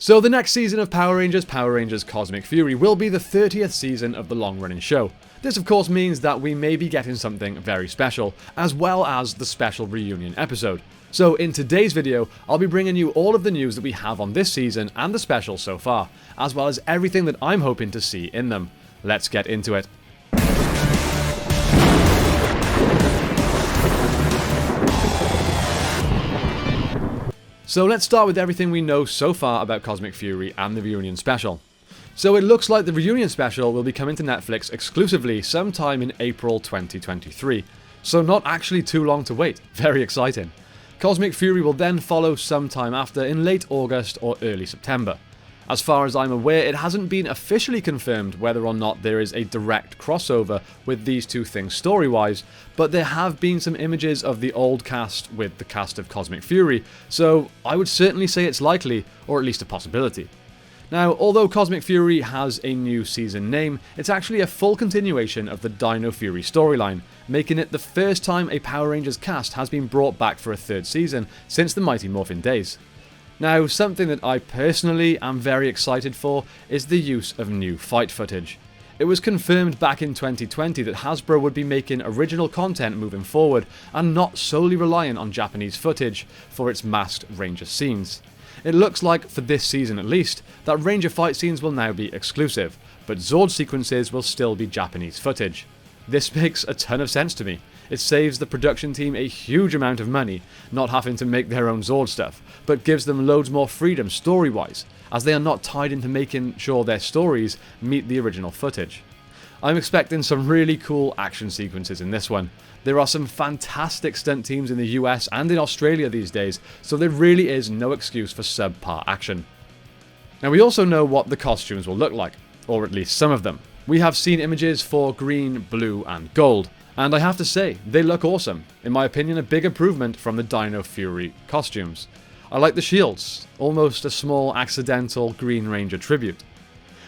So the next season of Power Rangers Cosmic Fury, will be the 30th season of the long-running show. This of course means that we may be getting something very special, as well as the special reunion episode. So in today's video, I'll be bringing you all of the news that we have on this season and the specials so far, as well as everything that I'm hoping to see in them. Let's get into it. So let's start with everything we know so far about Cosmic Fury and the reunion special. So it looks like the reunion special will be coming to Netflix exclusively sometime in April 2023. So not actually too long to wait. Very exciting. Cosmic Fury will then follow sometime after in late August or early September. As far as I'm aware, it hasn't been officially confirmed whether or not there is a direct crossover with these two things story-wise, but there have been some images of the old cast with the cast of Cosmic Fury, so I would certainly say it's likely, or at least a possibility. Now, although Cosmic Fury has a new season name, it's actually a full continuation of the Dino Fury storyline, making it the first time a Power Rangers cast has been brought back for a third season since the Mighty Morphin days. Now, something that I personally am very excited for is the use of new fight footage. It was confirmed back in 2020 that Hasbro would be making original content moving forward and not solely relying on Japanese footage for its masked Ranger scenes. It looks like, for this season at least, that Ranger fight scenes will now be exclusive, but Zord sequences will still be Japanese footage. This makes a ton of sense to me. It saves the production team a huge amount of money, not having to make their own Zord stuff, but gives them loads more freedom story-wise, as they are not tied into making sure their stories meet the original footage. I'm expecting some really cool action sequences in this one. There are some fantastic stunt teams in the US and in Australia these days, so there really is no excuse for subpar action. Now we also know what the costumes will look like, or at least some of them. We have seen images for green, blue and gold, and I have to say, they look awesome. In my opinion, a big improvement from the Dino Fury costumes. I like the shields, almost a small accidental Green Ranger tribute.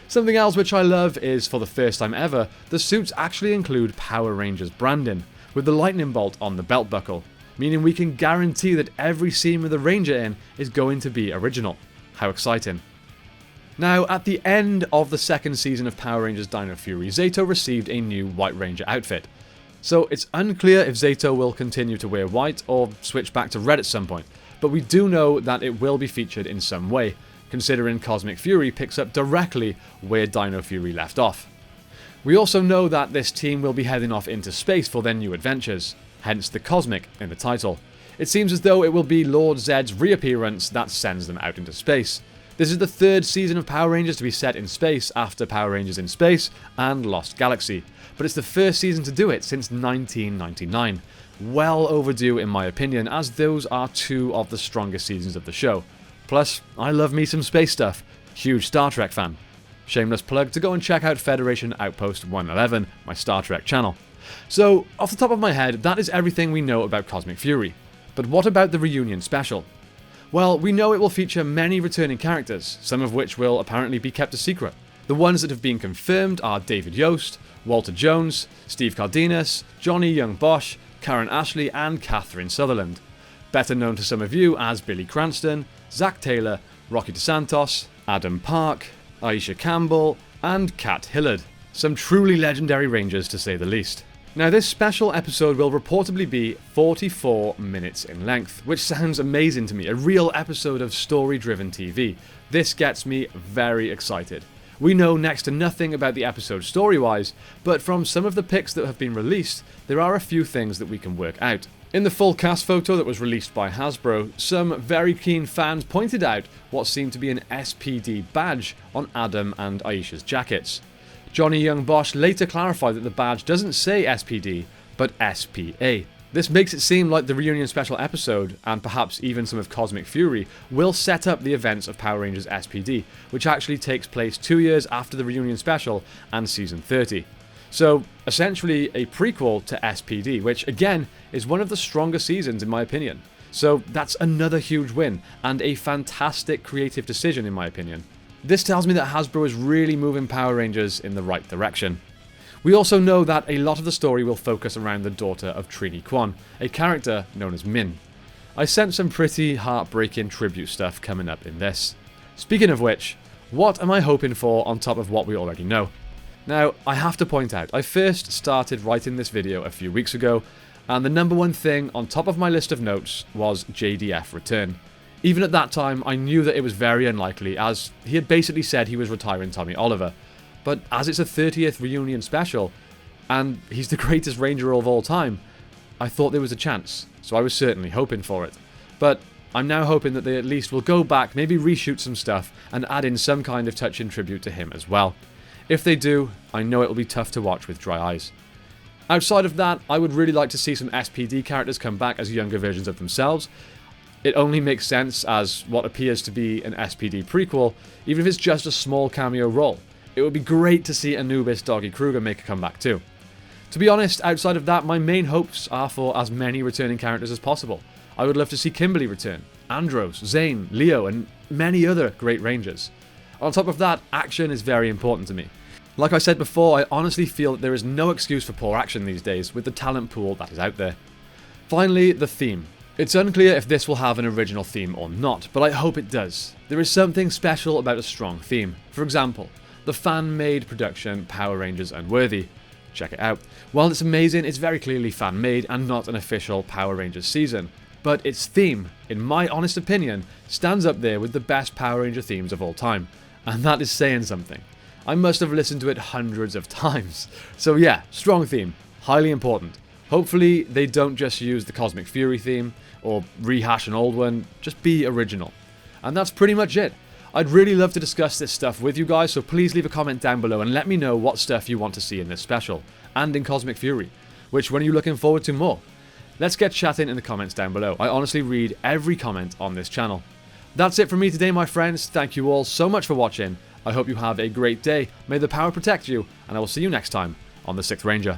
Something else which I love is, for the first time ever, the suits actually include Power Rangers branding, with the lightning bolt on the belt buckle, meaning we can guarantee that every scene with a Ranger in is going to be original. How exciting. Now, at the end of the second season of Power Rangers Dino Fury, Zato received a new White Ranger outfit. So it's unclear if Zato will continue to wear white or switch back to red at some point, but we do know that it will be featured in some way, considering Cosmic Fury picks up directly where Dino Fury left off. We also know that this team will be heading off into space for their new adventures, hence the Cosmic in the title. It seems as though it will be Lord Zedd's reappearance that sends them out into space. This is the third season of Power Rangers to be set in space after Power Rangers in Space and Lost Galaxy, but it's the first season to do it since 1999. Well overdue in my opinion, as those are two of the strongest seasons of the show. Plus, I love me some space stuff. Huge Star Trek fan. Shameless plug to go and check out Federation Outpost 111, my Star Trek channel. So, off the top of my head, that is everything we know about Cosmic Fury. But what about the reunion special? Well, we know it will feature many returning characters, some of which will apparently be kept a secret. The ones that have been confirmed are David Yost, Walter Jones, Steve Cardenas, Johnny Young Bosch, Karen Ashley and Catherine Sutherland. Better known to some of you as Billy Cranston, Zach Taylor, Rocky DeSantos, Adam Park, Aisha Campbell and Kat Hillard. Some truly legendary Rangers to say the least. Now this special episode will reportedly be 44 minutes in length, which sounds amazing to me, a real episode of story-driven TV. This gets me very excited. We know next to nothing about the episode story-wise, but from some of the pics that have been released, there are a few things that we can work out. In the full cast photo that was released by Hasbro, some very keen fans pointed out what seemed to be an SPD badge on Adam and Aisha's jackets. Johnny Young Bosch later clarified that the badge doesn't say SPD, but SPA. This makes it seem like the reunion special episode, and perhaps even some of Cosmic Fury, will set up the events of Power Rangers SPD, which actually takes place 2 years after the reunion special and season 30. So, essentially a prequel to SPD, which again is one of the stronger seasons in my opinion. So that's another huge win, and a fantastic creative decision in my opinion. This tells me that Hasbro is really moving Power Rangers in the right direction. We also know that a lot of the story will focus around the daughter of Trini Kwan, a character known as Min. I sense some pretty heartbreaking tribute stuff coming up in this. Speaking of which, what am I hoping for on top of what we already know? Now, I have to point out, I first started writing this video a few weeks ago, and the number one thing on top of my list of notes was JDF return. Even at that time, I knew that it was very unlikely, as he had basically said he was retiring Tommy Oliver. But as it's a 30th reunion special, and he's the greatest Ranger of all time, I thought there was a chance, so I was certainly hoping for it. But I'm now hoping that they at least will go back, maybe reshoot some stuff, and add in some kind of touching tribute to him as well. If they do, I know it will be tough to watch with dry eyes. Outside of that, I would really like to see some SPD characters come back as younger versions of themselves. It only makes sense as what appears to be an SPD prequel, even if it's just a small cameo role. It would be great to see Anubis Doggy Kruger make a comeback too. To be honest, outside of that, my main hopes are for as many returning characters as possible. I would love to see Kimberly return, Andros, Zane, Leo, and many other great Rangers. On top of that, action is very important to me. Like I said before, I honestly feel that there is no excuse for poor action these days with the talent pool that is out there. Finally, the theme. It's unclear if this will have an original theme or not, but I hope it does. There is something special about a strong theme. For example, the fan-made production Power Rangers Unworthy. Check it out. While it's amazing, it's very clearly fan-made and not an official Power Rangers season. But its theme, in my honest opinion, stands up there with the best Power Ranger themes of all time. And that is saying something. I must have listened to it hundreds of times. So yeah, strong theme, highly important. Hopefully they don't just use the Cosmic Fury theme, or rehash an old one, just be original. And that's pretty much it. I'd really love to discuss this stuff with you guys, so please leave a comment down below and let me know what stuff you want to see in this special, and in Cosmic Fury. Which one are you looking forward to more? Let's get chatting in the comments down below. I honestly read every comment on this channel. That's it from me today, my friends. Thank you all so much for watching. I hope you have a great day. May the power protect you, and I will see you next time on the 6th Ranger.